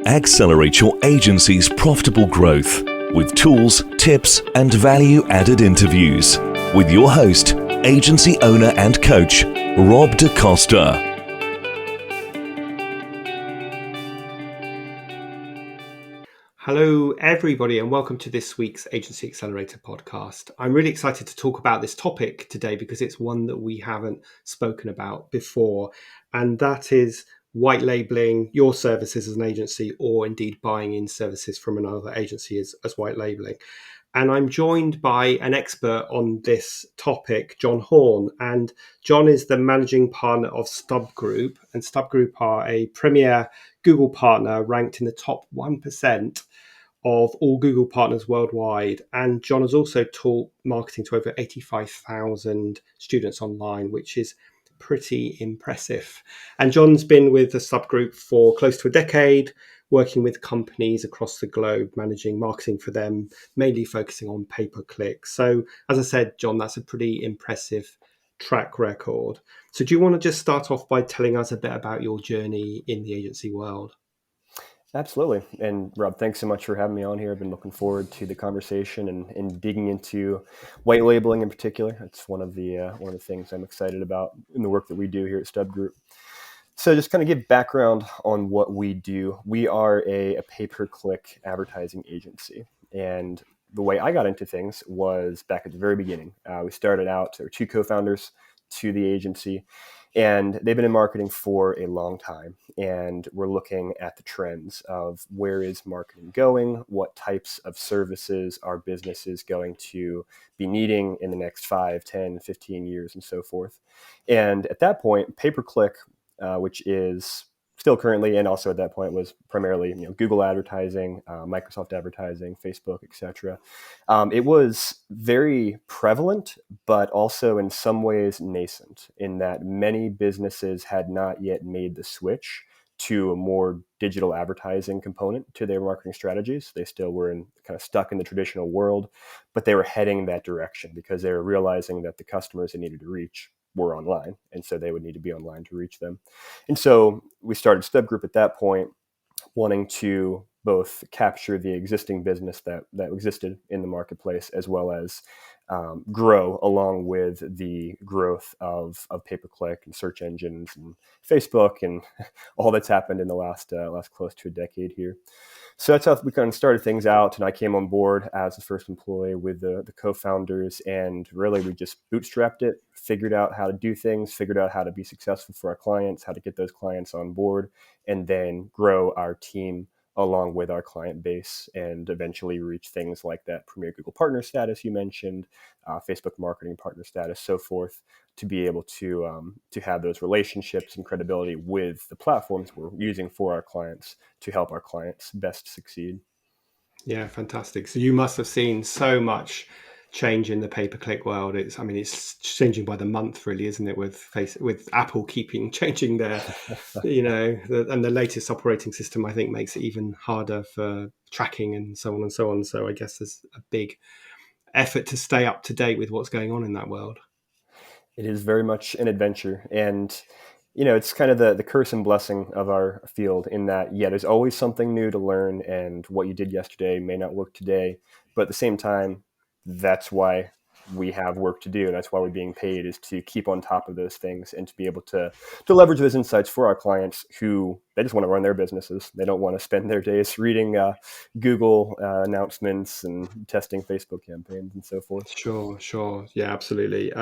Accelerate your agency's profitable growth with tools, tips, and value-added interviews with your host, agency owner and coach, Rob DaCosta. Hello, everybody, and welcome to this week's Agency Accelerator Podcast. I'm really excited to talk about this topic today because it's one that we haven't spoken about before, and that is white labeling your services as an agency, or indeed buying in services from another agency as white labeling. And I'm joined by an expert on this topic, John Horn. And John is the managing partner of StubGroup. And StubGroup are a premier Google partner ranked in the top 1% of all Google partners worldwide. And John has also taught marketing to over 85,000 students online, which is pretty impressive. And John's been with the StubGroup for close to a decade, working with companies across the globe, managing marketing for them, mainly focusing on pay-per-click. So as I said, John, that's a pretty impressive track record. So do you want to just start off by telling us a bit about your journey in the agency world? Absolutely. And Rob, thanks so much for having me on here. I've been looking forward to the conversation and digging into white labeling in particular. It's one of the things I'm excited about in the work that we do here at StubGroup. So just kind of give background on what we do. We are a pay-per-click advertising agency. And the way I got into things was back at the very beginning. We started out, there were two co-founders to the agency, and they've been in marketing for a long time. And we're looking at the trends of where is marketing going, what types of services are businesses going to be needing in the next 5, 10, 15 years and so forth. And at that point, pay-per-click, which is still currently, and also at that point was primarily Google advertising, Microsoft advertising, Facebook, etc. It was very prevalent, but also in some ways nascent in that many businesses had not yet made the switch to a more digital advertising component to their marketing strategies. They still were kind of stuck in the traditional world, but they were heading that direction because they were realizing that the customers they needed to reach were online, and so they would need to be online to reach them. And so we started StubGroup at that point, wanting to both capture the existing business that existed in the marketplace, as well as grow along with the growth of pay-per-click and search engines and Facebook and all that's happened in the last close to a decade here. So that's how we kind of started things out, and I came on board as the first employee with the co-founders, and really we just bootstrapped it, figured out how to do things, figured out how to be successful for our clients, how to get those clients on board, and then grow our team along with our client base, and eventually reach things like that Premier Google Partner status you mentioned, Facebook Marketing Partner status, so forth, to be able to have those relationships and credibility with the platforms we're using for our clients to help our clients best succeed. Yeah, fantastic. So you must have seen so much change in the pay-per-click world. It's changing by the month, really, isn't it? With Apple keeping changing their, and the latest operating system, I think, makes it even harder for tracking and so on and so on. So I guess there's a big effort to stay up to date with what's going on in that world. It is very much an adventure, and it's kind of the curse and blessing of our field in that, there's always something new to learn, and what you did yesterday may not work today, but at the same time, that's why we have work to do. That's why we're being paid, is to keep on top of those things and to be able to leverage those insights for our clients who they just want to run their businesses. They don't want to spend their days reading Google announcements and testing Facebook campaigns and so forth. Sure. Yeah, absolutely.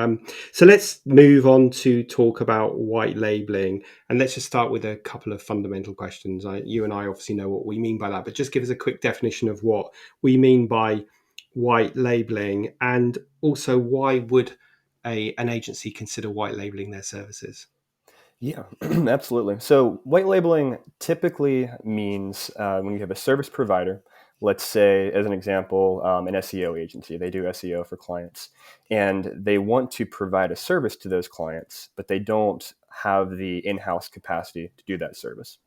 So let's move on to talk about white labeling, and let's just start with a couple of fundamental questions. You and I obviously know what we mean by that, but just give us a quick definition of what we mean by white labeling, and also why would an agency consider white labeling their services? Yeah, absolutely. So white labeling typically means when you have a service provider, let's say, as an example, an SEO agency. They do SEO for clients, and they want to provide a service to those clients, but they don't have the in-house capacity to do that service.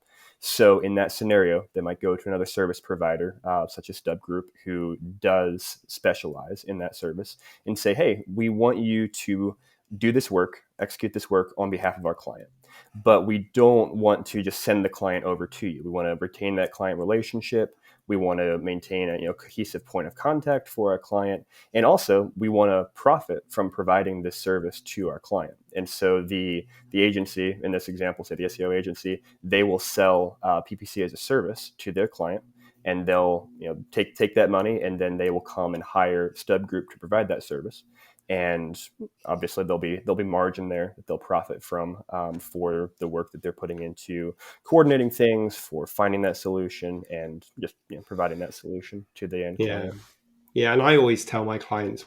So in that scenario, they might go to another service provider, such as StubGroup, who does specialize in that service, and say, hey, we want you to do this work, execute this work on behalf of our client. But we don't want to just send the client over to you. We want to retain that client relationship. We want to maintain a cohesive point of contact for our client. And also we want to profit from providing this service to our client. And so the agency, in this example, say the SEO agency, they will sell PPC as a service to their client. And they'll take that money, and then they will come and hire StubGroup to provide that service. And obviously there'll be margin there that they'll profit from for the work that they're putting into coordinating things, for finding that solution, and just providing that solution to the end client. Yeah, and I always tell my clients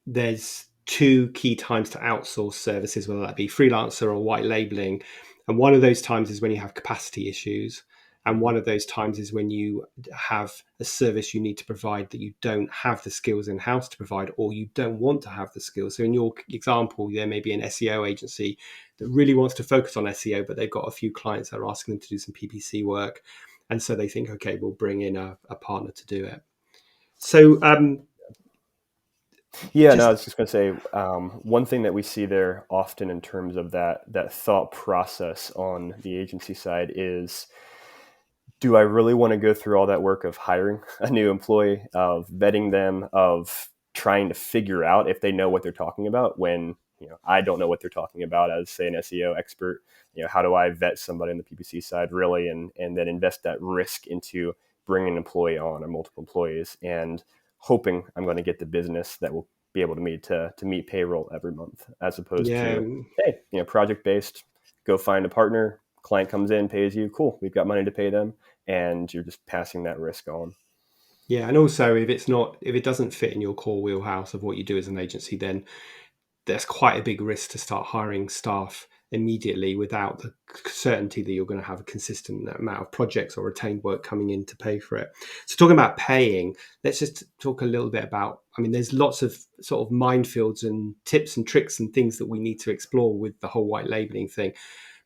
there's two key times to outsource services, whether that be freelancer or white labeling, and one of those times is when you have capacity issues. And one of those times is when you have a service you need to provide that you don't have the skills in-house to provide, or you don't want to have the skills. So in your example, there may be an SEO agency that really wants to focus on SEO, but they've got a few clients that are asking them to do some PPC work. And so they think, okay, we'll bring in a partner to do it. So, I was just going to say, one thing that we see there often in terms of that thought process on the agency side is, do I really want to go through all that work of hiring a new employee, of vetting them, of trying to figure out if they know what they're talking about when I don't know what they're talking about as, say, an SEO expert? How do I vet somebody on the PPC side really, and then invest that risk into bringing an employee on or multiple employees and hoping I'm going to get the business that will be able to meet payroll every month, as opposed to, hey, project based, go find a partner. Client comes in, pays you, cool, we've got money to pay them, and you're just passing that risk on. Yeah, and also if it doesn't fit in your core wheelhouse of what you do as an agency, then there's quite a big risk to start hiring staff immediately without the certainty that you're going to have a consistent amount of projects or retained work coming in to pay for it. So talking about paying, let's just talk a little bit about, there's lots of sort of minefields and tips and tricks and things that we need to explore with the whole white labeling thing.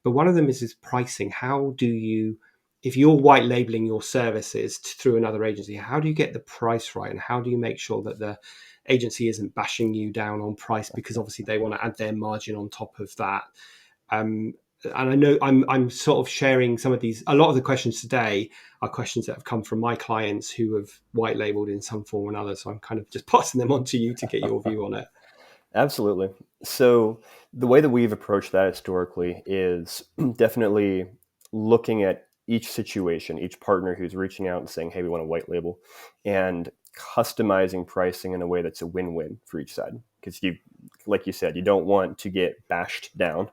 But one of them is pricing. How do you, if you're white labeling your services through another agency, how do you get the price right? And how do you make sure that the agency isn't bashing you down on price because obviously they want to add their margin on top of that? And I know I'm sort of sharing some of these. A lot of the questions today are questions that have come from my clients who have white labeled in some form or another. So I'm kind of just passing them on to you to get your view on it. Absolutely. So the way that we've approached that historically is definitely looking at each situation, each partner who's reaching out and saying, hey, we want a white label, and customizing pricing in a way that's a win-win for each side. Because like you said, you don't want to get bashed down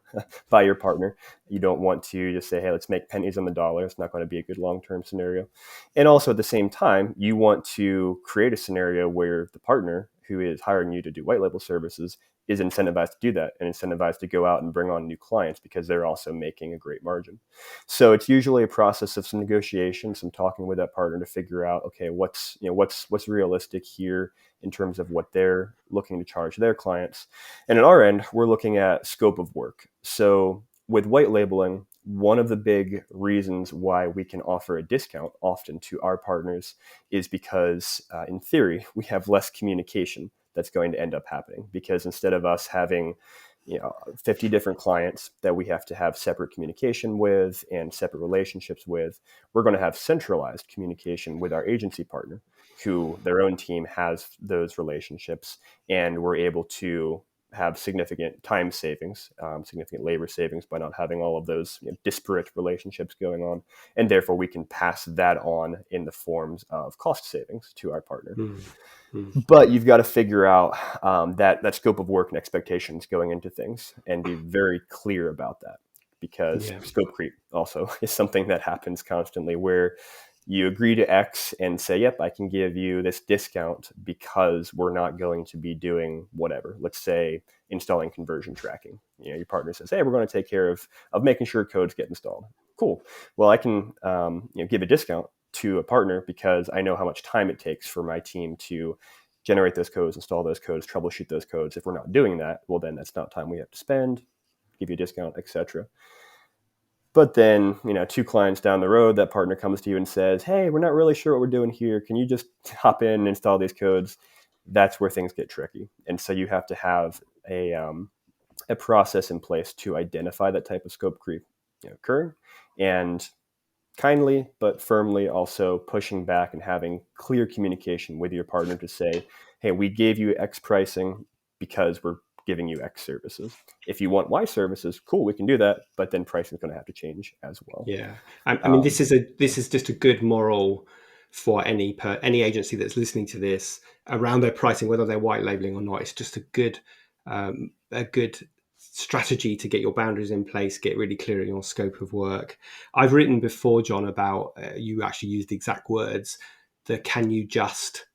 by your partner. You don't want to just say, hey, let's make pennies on the dollar. It's not going to be a good long-term scenario. And also at the same time, you want to create a scenario where the partner who is hiring you to do white label services is incentivized to do that and incentivized to go out and bring on new clients because they're also making a great margin. So it's usually a process of some negotiation, some talking with that partner to figure out, okay, what's realistic here in terms of what they're looking to charge their clients. And at our end, we're looking at scope of work. So with white labeling, one of the big reasons why we can offer a discount often to our partners is because, in theory, we have less communication that's going to end up happening. Because instead of us having 50 different clients that we have to have separate communication with and separate relationships with, we're going to have centralized communication with our agency partner, who their own team has those relationships, and we're able to have significant time savings, significant labor savings by not having all of those disparate relationships going on. And therefore we can pass that on in the forms of cost savings to our partner. Mm-hmm. But you've got to figure out that scope of work and expectations going into things and be very clear about that, because scope creep also is something that happens constantly, where you agree to X and say, yep, I can give you this discount because we're not going to be doing whatever. Let's say installing conversion tracking. Your partner says, hey, we're going to take care of making sure codes get installed. Cool. Well, I can give a discount to a partner because I know how much time it takes for my team to generate those codes, install those codes, troubleshoot those codes. If we're not doing that, well, then that's not time we have to spend, give you a discount, etc. But then, 2 clients down the road, that partner comes to you and says, hey, we're not really sure what we're doing here. Can you just hop in and install these codes? that's where things get tricky. And so you have to have a process in place to identify that type of scope creep occurring, and kindly but firmly also pushing back and having clear communication with your partner to say, hey, we gave you X pricing because we're giving you X services. If you want Y services, cool, we can do that, but then pricing is going to have to change as well. Yeah, I mean, this is just a good moral for any agency that's listening to this around their pricing, whether they're white labeling or not. It's just a good strategy to get your boundaries in place, get really clear on your scope of work. I've written before, John, about you actually used the exact words, the can you just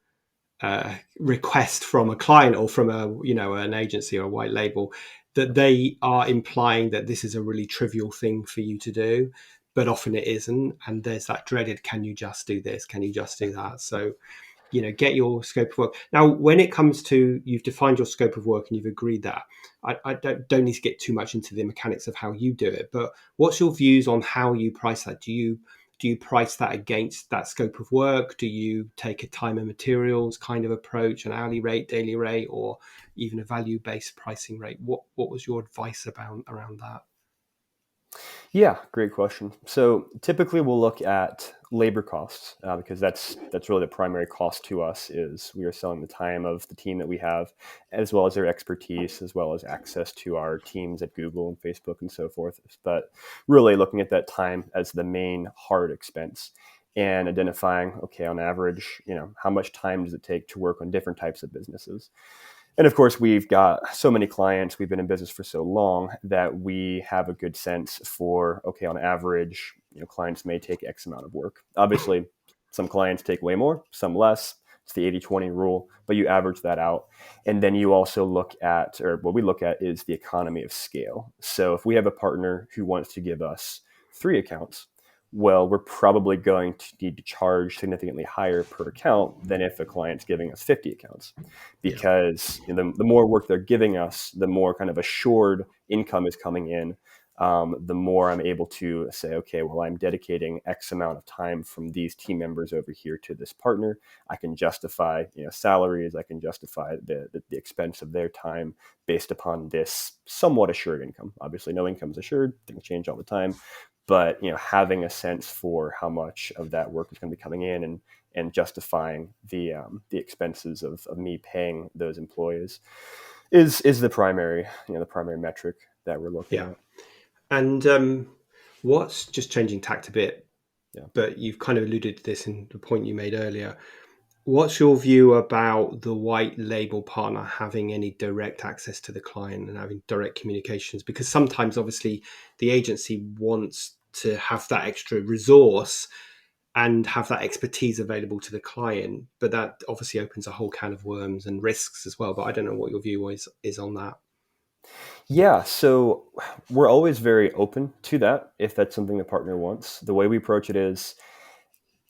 request from a client or from an agency or a white label, that they are implying that this is a really trivial thing for you to do, but often it isn't. And there's that dreaded, can you just do this? Can you just do that? So, get your scope of work. Now, when it comes to, you've defined your scope of work and you've agreed that, I don't need to get too much into the mechanics of how you do it, but what's your views on how you price that? Do you price that against that scope of work? Do you take a time and materials kind of approach, an hourly rate, daily rate, or even a value-based pricing rate? What was your advice around that? Yeah, great question. So typically we'll look at labor costs because that's really the primary cost to us. Is we are selling the time of the team that we have, as well as their expertise, as well as access to our teams at Google and Facebook and so forth. But really looking at that time as the main hard expense and identifying, okay, on average, how much time does it take to work on different types of businesses? And of course, we've got so many clients, we've been in business for so long that we have a good sense for, okay, on average, clients may take X amount of work. Obviously, some clients take way more, some less. It's the 80-20 rule, but you average that out. And then you also look at, or what we look at is the economy of scale. So if we have a partner who wants to give us 3 accounts, well, we're probably going to need to charge significantly higher per account than if a client's giving us 50 accounts, because the more work they're giving us, the more kind of assured income is coming in. The more I'm able to say, okay, well, I'm dedicating X amount of time from these team members over here to this partner. I can justify, salaries. I can justify the expense of their time based upon this somewhat assured income. Obviously, no income is assured. Things change all the time. But having a sense for how much of that work is going to be coming in and justifying the expenses of me paying those employees is the primary metric that we're looking at. And what's just changing tact a bit, but you've kind of alluded to this in the point you made earlier. What's your view about the white label partner having any direct access to the client and having direct communications? Because sometimes, obviously, the agency wants to have that extra resource and have that expertise available to the client, but that obviously opens a whole can of worms and risks as well. But I don't know what your view is on that. Yeah, so we're always very open to that if that's something the partner wants. The way we approach it is,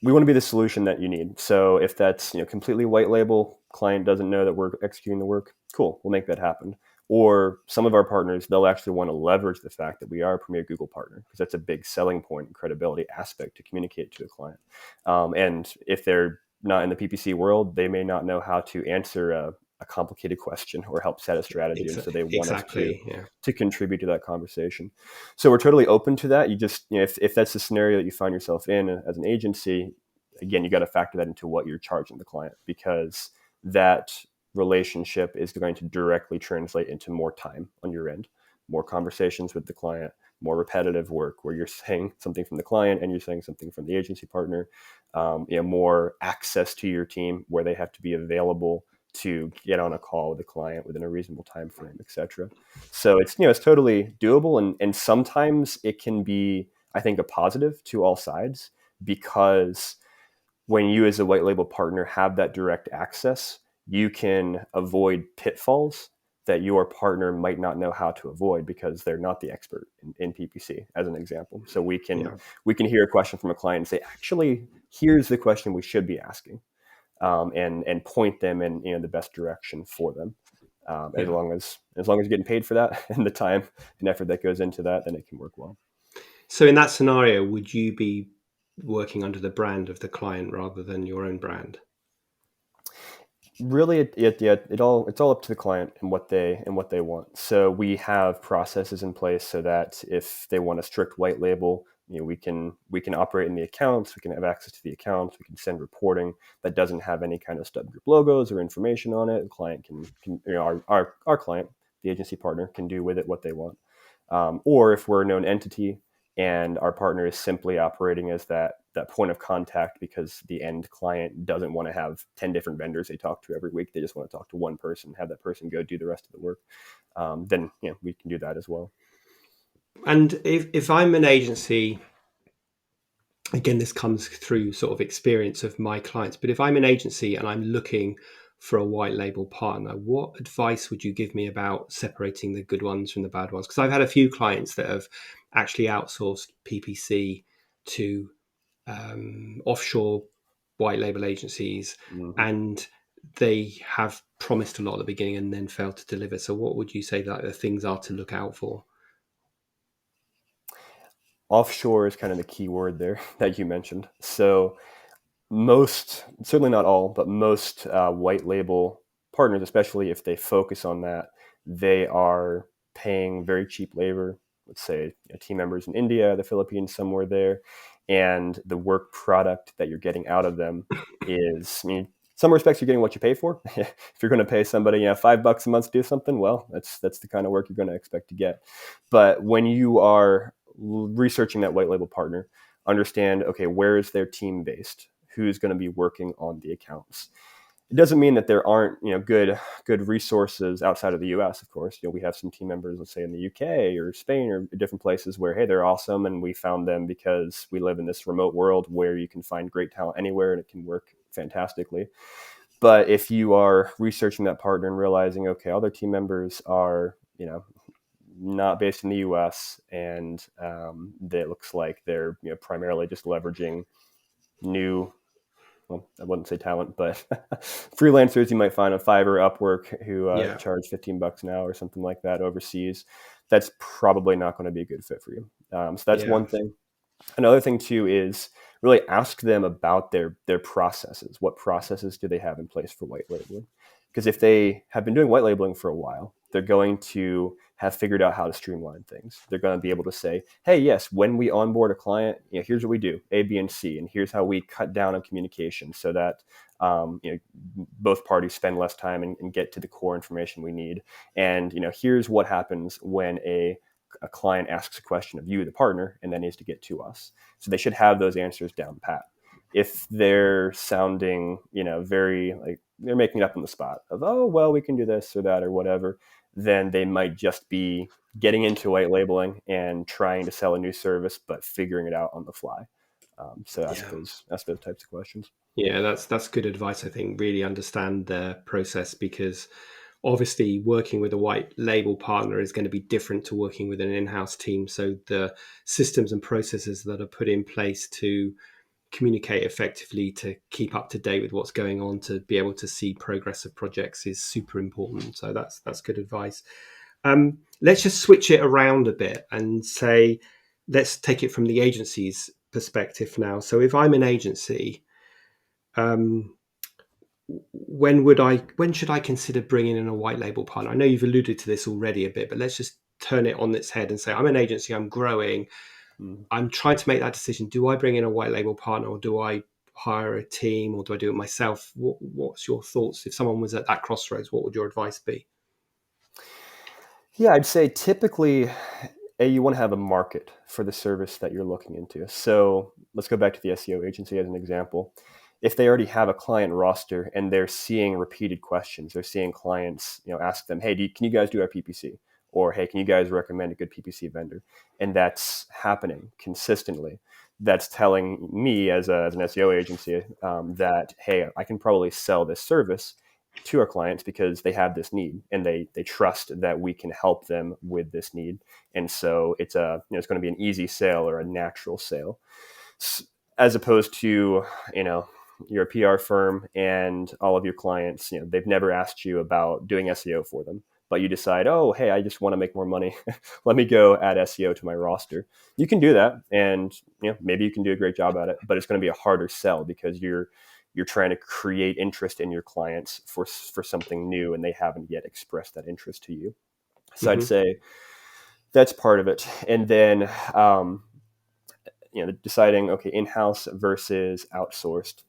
we want to be the solution that you need. So if that's completely white label, client doesn't know that we're executing the work, cool, we'll make that happen. Or some of our partners, they'll actually want to leverage the fact that we are a premier Google partner, because that's a big selling point and credibility aspect to communicate to a client. And if they're not in the PPC world, they may not know how to answer a complicated question or help set a strategy. And so they want us to contribute to that conversation. So we're totally open to that. You just, if that's the scenario that you find yourself in as an agency, again, you got to factor that into what you're charging the client, because that relationship is going to directly translate into more time on your end, more conversations with the client, more repetitive work where you're saying something from the client and you're saying something from the agency partner, more access to your team where they have to be available to get on a call with the client within a reasonable time frame, et cetera. So it's totally doable, and sometimes it can be, I think, a positive to all sides, because when you as a white label partner have that direct access, you can avoid pitfalls that your partner might not know how to avoid because they're not the expert in PPC, as an example. So we can hear a question from a client and say, actually, here's the question we should be asking. And point them in the best direction for them. As long as you're getting paid for that and the time and effort that goes into that, then it can work well. So in that scenario, would you be working under the brand of the client rather than your own brand? Really, it's all up to the client and what they want. So we have processes in place so that if they want a strict white label, we can operate in the accounts, we can have access to the accounts, we can send reporting that doesn't have any kind of StubGroup logos or information on it. The client can our client, the agency partner, can do with it what they want. Or if we're a known entity and our partner is simply operating as that point of contact because the end client doesn't want to have 10 different vendors they talk to every week. They just want to talk to one person, have that person go do the rest of the work. Then we can do that as well. And if I'm an agency, again, this comes through sort of experience of my clients, but if I'm an agency and I'm looking for a white label partner, what advice would you give me about separating the good ones from the bad ones? Because I've had a few clients that have actually outsourced PPC to offshore white label agencies, Mm-hmm. and they have promised a lot at the beginning and then failed to deliver. So what would you say that the things are to look out for? Offshore is kind of the key word there that you mentioned. So most, certainly not all, but most white label partners, especially if they focus on that, they are paying very cheap labor. Let's say team members in India, the Philippines, somewhere there, and the work product that you're getting out of them is, I mean, some respects you're getting what you pay for. If you're going to pay somebody $5 a month to do something, well, that's the kind of work you're going to expect to get. But when you are researching that white label partner, understand, okay, where is their team based? Who's going to be working on the accounts? It doesn't mean that there aren't good resources outside of the U.S. Of course, we have some team members, let's say in the U.K. or Spain or different places where, hey, they're awesome, and we found them because we live in this remote world where you can find great talent anywhere and it can work fantastically. But if you are researching that partner and realizing, okay, all their team members are not based in the U.S. and it looks like they're primarily just leveraging new, well, I wouldn't say talent, but freelancers you might find on Fiverr, Upwork, who charge $15 an hour or something like that overseas. That's probably not going to be a good fit for you. So that's one thing. Another thing too is really ask them about their processes. What processes do they have in place for white labeling? Because if they have been doing white labeling for a while, they're going to have figured out how to streamline things. They're going to be able to say, hey, yes, when we onboard a client, here's what we do, A, B, and C, and here's how we cut down on communication so that both parties spend less time and get to the core information we need. And here's what happens when a client asks a question of you, the partner, and then needs to get to us. So they should have those answers down pat. If they're sounding, very like they're making it up on the spot of, oh, well, we can do this or that or whatever, then they might just be getting into white labeling and trying to sell a new service, but figuring it out on the fly. So ask those types of questions. Yeah, that's good advice. I think really understand the process, because obviously working with a white label partner is going to be different to working with an in-house team. So the systems and processes that are put in place to communicate effectively, to keep up to date with what's going on, to be able to see progress of projects is super important. So that's good advice. Let's just switch it around a bit and say, let's take it from the agency's perspective now. So if I'm an agency, when should I consider bringing in a white label partner? I know you've alluded to this already a bit, but let's just turn it on its head and say, I'm an agency, I'm growing, I'm trying to make that decision. Do I bring in a white label partner, or do I hire a team, or do I do it myself? What's your thoughts? If someone was at that crossroads, what would your advice be? Yeah, I'd say typically, you want to have a market for the service that you're looking into. So let's go back to the SEO agency as an example. If they already have a client roster and they're seeing repeated questions, they're seeing clients, ask them, hey, can you guys do our PPC? Or, hey, can you guys recommend a good PPC vendor? And that's happening consistently. That's telling me as an SEO agency that, hey, I can probably sell this service to our clients because they have this need and they trust that we can help them with this need. And so it's it's going to be an easy sale or a natural sale, as opposed to, you're a PR firm and all of your clients, they've never asked you about doing SEO for them, but you decide, oh, hey, I just want to make more money. Let me go add SEO to my roster. You can do that. And, maybe you can do a great job at it, but it's going to be a harder sell because you're you're trying to create interest in your clients for something new, and they haven't yet expressed that interest to you. So I'd say that's part of it. And then, deciding, okay, in-house versus outsourced.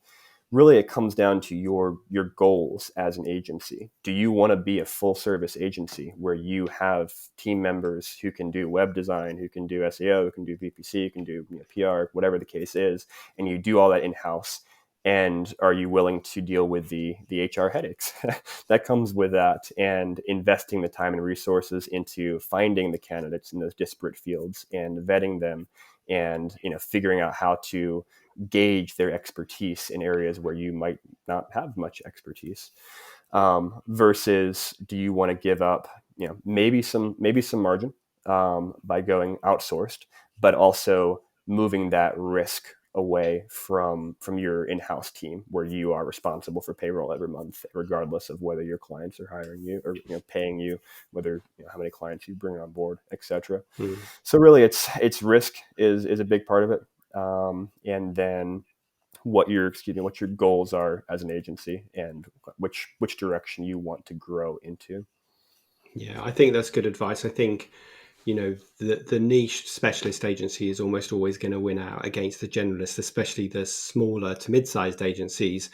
Really, it comes down to your goals as an agency. Do you want to be a full service agency where you have team members who can do web design, who can do SEO, who can do VPC, who can do PR, whatever the case is, and you do all that in-house? And are you willing to deal with the HR headaches that comes with that, and investing the time and resources into finding the candidates in those disparate fields and vetting them, and figuring out how to gauge their expertise in areas where you might not have much expertise, versus do you want to give up maybe some margin by going outsourced, but also moving that risk away from your in-house team, where you are responsible for payroll every month, regardless of whether your clients are hiring you or paying you, whether how many clients you bring on board, etc. So really, it's risk is a big part of it, and then what your goals are as an agency, and which direction you want to grow into. Yeah, I think that's good advice. I think the niche specialist agency is almost always going to win out against the generalist, especially the smaller to mid-sized agencies.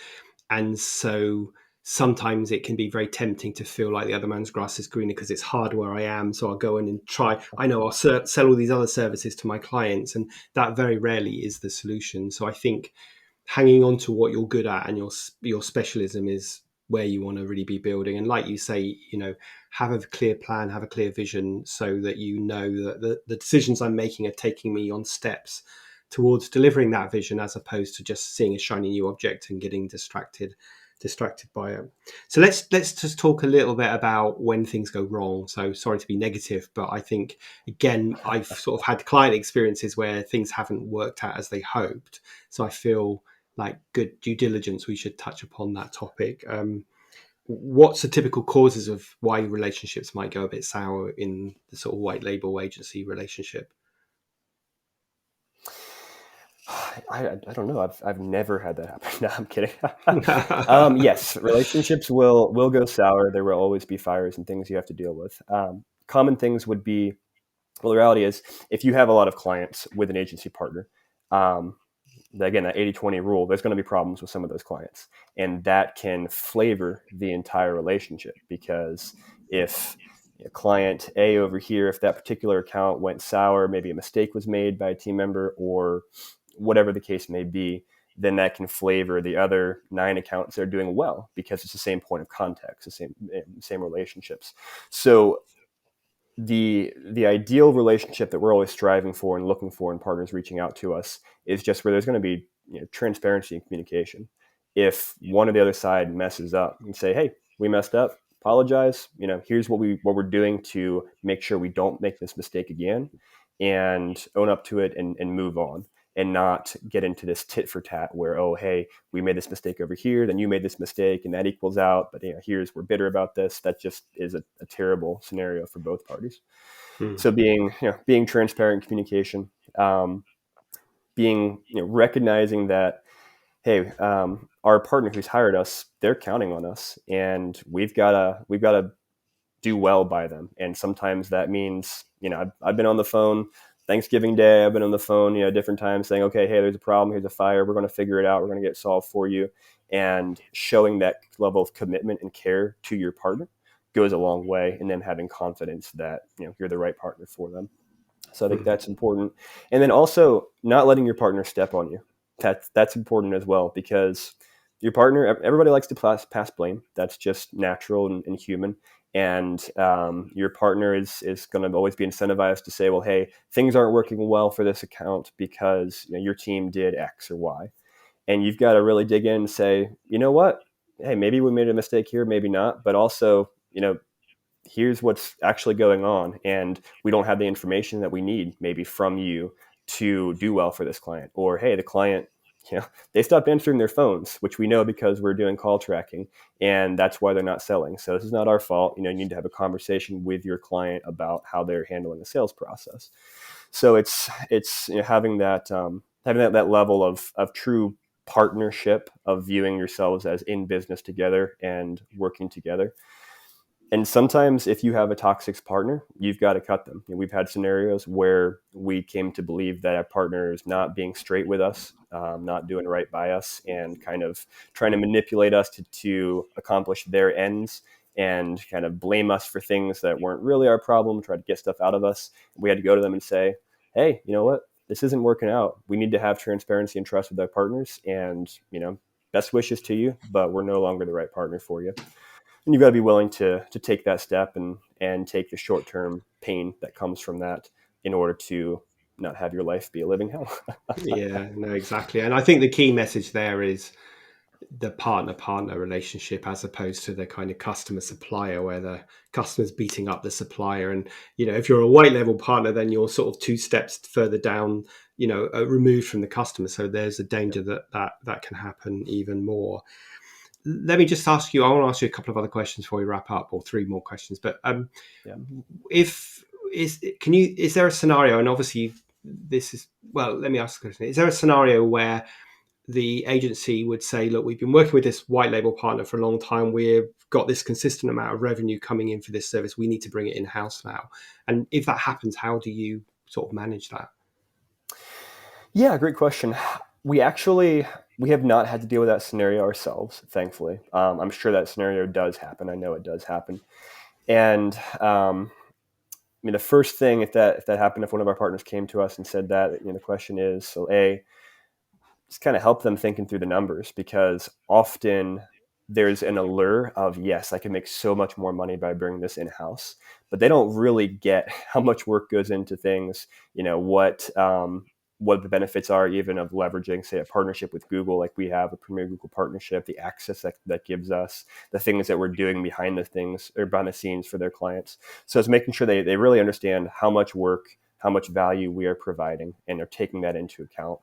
And so sometimes it can be very tempting to feel like the other man's grass is greener because it's hard where I am. So I'll go in and try. I know I'll sell all these other services to my clients, and that very rarely is the solution. So I think hanging on to what you're good at and your specialism is where you want to really be building. And like you say, have a clear plan, have a clear vision, so that that the decisions I'm making are taking me on steps towards delivering that vision, as opposed to just seeing a shiny new object and getting distracted by it. So let's just talk a little bit about when things go wrong. So sorry to be negative, but I think, again, I've sort of had client experiences where things haven't worked out as they hoped. So I feel like good due diligence, we should touch upon that topic. What's the typical causes of why relationships might go a bit sour in the sort of white label agency relationship? I don't know. I've never had that happen. No, I'm kidding. Yes, relationships will go sour. There will always be fires and things you have to deal with. Common things would be, well, the reality is, if you have a lot of clients with an agency partner, again, that 80-20 rule, there's going to be problems with some of those clients. And that can flavor the entire relationship, because if client A over here, if that particular account went sour, maybe a mistake was made by a team member or whatever the case may be, then that can flavor the other 9 accounts that are doing well, because it's the same point of context, the same relationships. So the ideal relationship that we're always striving for and looking for in partners reaching out to us is just where there's going to be transparency and communication. If one or the other side messes up, and say, hey, we messed up, apologize, here's what we're doing to make sure we don't make this mistake again, and own up to it and move on, and not get into this tit for tat where, oh, hey, we made this mistake over here, then you made this mistake, and that equals out. But we're bitter about this. That just is a terrible scenario for both parties. So being transparent in communication, recognizing that, hey, our partner who's hired us, they're counting on us, and we've got to do well by them. And sometimes that means, I've been on the phone Thanksgiving Day, I've been on the phone, different times saying, okay, hey, there's a problem, here's a fire, we're going to figure it out, we're going to get it solved for you. And showing that level of commitment and care to your partner goes a long way, and then having confidence that, you're the right partner for them. So I think that's important. And then also not letting your partner step on you. That's important as well, because your partner, everybody likes to pass blame. That's just natural and human. And your partner is going to always be incentivized to say, well, hey, things aren't working well for this account because your team did X or Y. And you've got to really dig in and say, you know what? Hey, maybe we made a mistake here, maybe not. But also, here's what's actually going on. And we don't have the information that we need maybe from you to do well for this client. Or, hey, the client, they stopped answering their phones, which we know because we're doing call tracking, and that's why they're not selling. So this is not our fault. You need to have a conversation with your client about how they're handling the sales process. So it's having that level of true partnership of viewing yourselves as in business together and working together. And sometimes if you have a toxic partner, you've got to cut them. We've had scenarios where we came to believe that a partner is not being straight with us, not doing right by us, and kind of trying to manipulate us to accomplish their ends and kind of blame us for things that weren't really our problem, try to get stuff out of us. We had to go to them and say, hey, you know what? This isn't working out. We need to have transparency and trust with our partners, and, best wishes to you, but we're no longer the right partner for you. And you've got to be willing to take that step and take the short-term pain that comes from that in order to not have your life be a living hell. Yeah, no, exactly. And I think the key message there is the partner relationship, as opposed to the kind of customer supplier where the customer's beating up the supplier. And, if you're a white label partner, then you're sort of two steps further down, removed from the customer. So there's a danger that can happen even more. Let me just ask you, I want to ask you a couple of other questions before we wrap up, or three more questions. But is there a scenario, and obviously let me ask the question. Is there a scenario where the agency would say, look, we've been working with this white label partner for a long time. We've got this consistent amount of revenue coming in for this service. We need to bring it in-house now. And if that happens, how do you sort of manage that? Yeah, great question. We have not had to deal with that scenario ourselves, thankfully. I'm sure that scenario does happen. I know it does happen. And the first thing, if that happened, if one of our partners came to us and said that, the question is, so just kind of help them thinking through the numbers, because often there's an allure of, yes, I can make so much more money by bringing this in-house, but they don't really get how much work goes into things, what the benefits are even of leveraging, say, a partnership with Google, like we have a Premier Google partnership, the access that gives us, the things that we're doing behind the scenes for their clients. So it's making sure they really understand how much work, how much value we are providing, and they're taking that into account.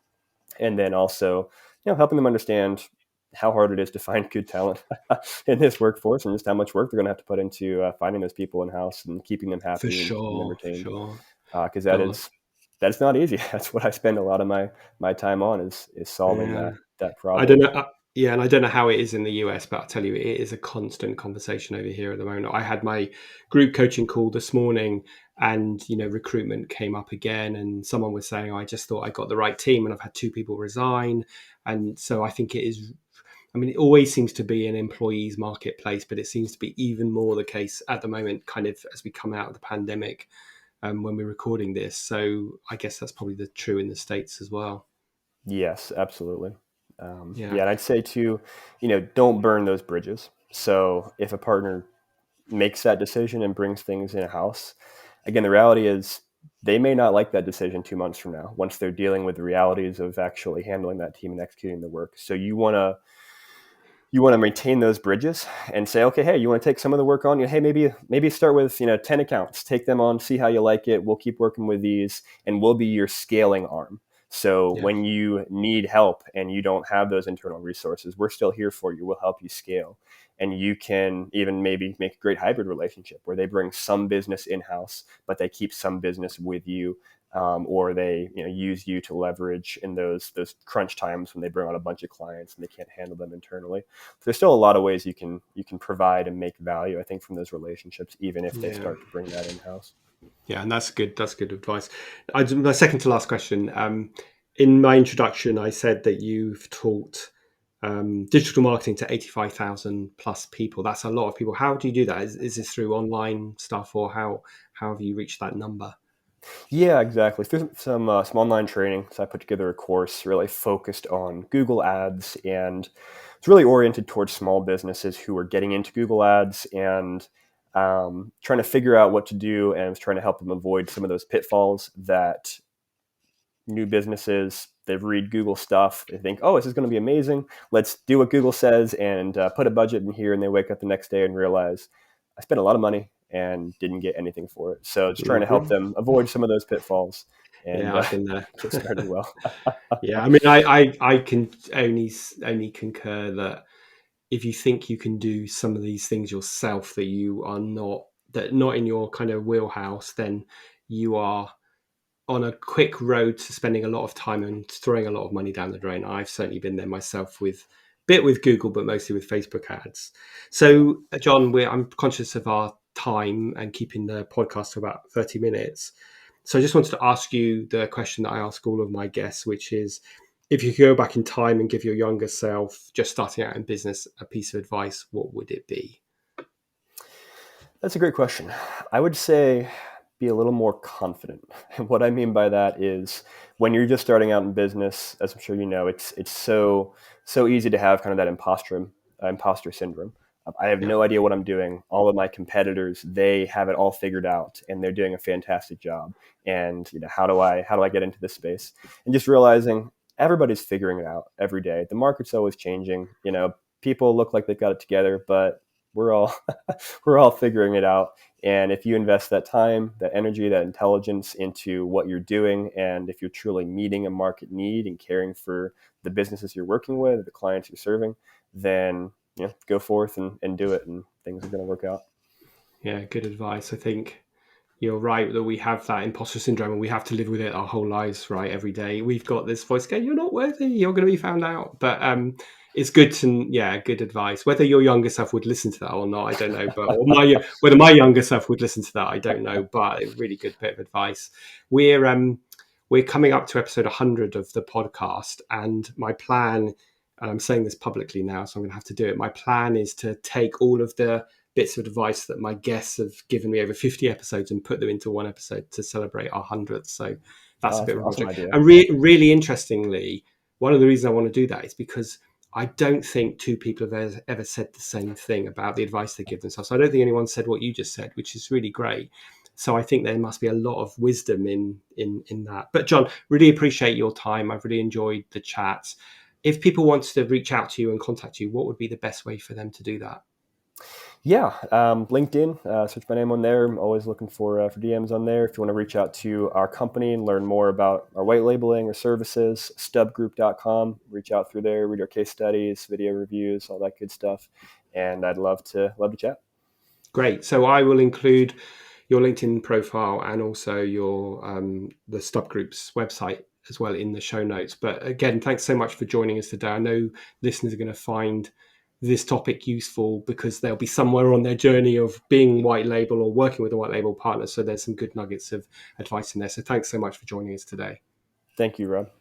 And then also, helping them understand how hard it is to find good talent in this workforce, and just how much work they're going to have to put into finding those people in-house and keeping them happy and keeping them retained. Because that's not easy. That's what I spend a lot of my time on is solving that problem. I don't know. And I don't know how it is in the US, but I'll tell you, it is a constant conversation over here at the moment. I had my group coaching call this morning, and recruitment came up again, and someone was saying, I just thought I got the right team, and I've had two people resign. And so I think it is, it always seems to be an employee's marketplace, but it seems to be even more the case at the moment, kind of as we come out of the pandemic. When we're recording this. So I guess that's probably true in the States as well. Yes, absolutely. And I'd say too, don't burn those bridges. So if a partner makes that decision and brings things in-house, again, the reality is they may not like that decision 2 months from now, once they're dealing with the realities of actually handling that team and executing the work. So you want to maintain those bridges and say, okay, hey, you want to take some of the work on? Hey, maybe start with 10 accounts, take them on, see how you like it. We'll keep working with these, and we'll be your scaling arm. So when you need help and you don't have those internal resources, we're still here for you. We'll help you scale. And you can even maybe make a great hybrid relationship where they bring some business in-house, but they keep some business with you. Or they use you to leverage in those crunch times when they bring on a bunch of clients and they can't handle them internally. So there's still a lot of ways you can provide and make value, I think, from those relationships, even if they start to bring that in-house. Yeah, and that's good advice. My second to last question. In my introduction, I said that you've taught digital marketing to 85,000 plus people. That's a lot of people. How do you do that? Is this through online stuff, or how have you reached that number? Yeah, exactly. Through some online training. So I put together a course really focused on Google Ads, and it's really oriented towards small businesses who are getting into Google Ads and trying to figure out what to do, and trying to help them avoid some of those pitfalls that new businesses, they read Google stuff, they think, oh, this is going to be amazing. Let's do what Google says and put a budget in here, and they wake up the next day and realize, I spent a lot of money and didn't get anything for it. So it's trying to help them avoid some of those pitfalls and I can get started well. I can only concur that if you think you can do some of these things yourself that not in your kind of wheelhouse, then you are on a quick road to spending a lot of time and throwing a lot of money down the drain. I've certainly been there myself with Google, but mostly with Facebook ads. So, John, I'm conscious of our time and keeping the podcast to about 30 minutes. So I just wanted to ask you the question that I ask all of my guests, which is, if you could go back in time and give your younger self just starting out in business a piece of advice, what would it be? That's a great question. I would say be a little more confident. And what I mean by that is when you're just starting out in business, as I'm sure you know, it's so easy to have kind of that imposter syndrome. I have no idea what I'm doing. All of my competitors, they have it all figured out and they're doing a fantastic job. And how do I get into this space? And just realizing everybody's figuring it out every day. The market's always changing. People look like they've got it together, but we're all figuring it out. And if you invest that time, that energy, that intelligence into what you're doing, and if you're truly meeting a market need and caring for the businesses you're working with, the clients you're serving, then go forth and do it, and things are going to work out. Yeah, good advice. I think you're right that we have that imposter syndrome and we have to live with it our whole lives, right? Every day we've got this voice going, you're not worthy, you're going to be found out. But it's good good advice. Whether your younger self would listen to that or not, I don't know. But whether my younger self would listen to that, I don't know. But a really good bit of advice. We're coming up to episode 100 of the podcast, and my plan, and I'm saying this publicly now, so I'm going to have to do it. My plan is to take all of the bits of advice that my guests have given me over 50 episodes and put them into one episode to celebrate our 100th. So that's a bit of a project. And really interestingly, one of the reasons I want to do that is because I don't think two people have ever said the same thing about the advice they give themselves. So I don't think anyone said what you just said, which is really great. So I think there must be a lot of wisdom in that. But John, really appreciate your time. I've really enjoyed the chat. If people want to reach out to you and contact you, what would be the best way for them to do that? Yeah, LinkedIn, search my name on there. I'm always looking for DMs on there. If you want to reach out to our company and learn more about our white labeling or services, StubGroup.com, reach out through there, read our case studies, video reviews, all that good stuff. And I'd love to chat. Great. So I will include your LinkedIn profile and also your the StubGroup's website as well in the show notes. But again, thanks so much for joining us today. I know listeners are going to find this topic useful because they'll be somewhere on their journey of being white label or working with a white label partner. So there's some good nuggets of advice in there. So thanks so much for joining us today. Thank you, Rob.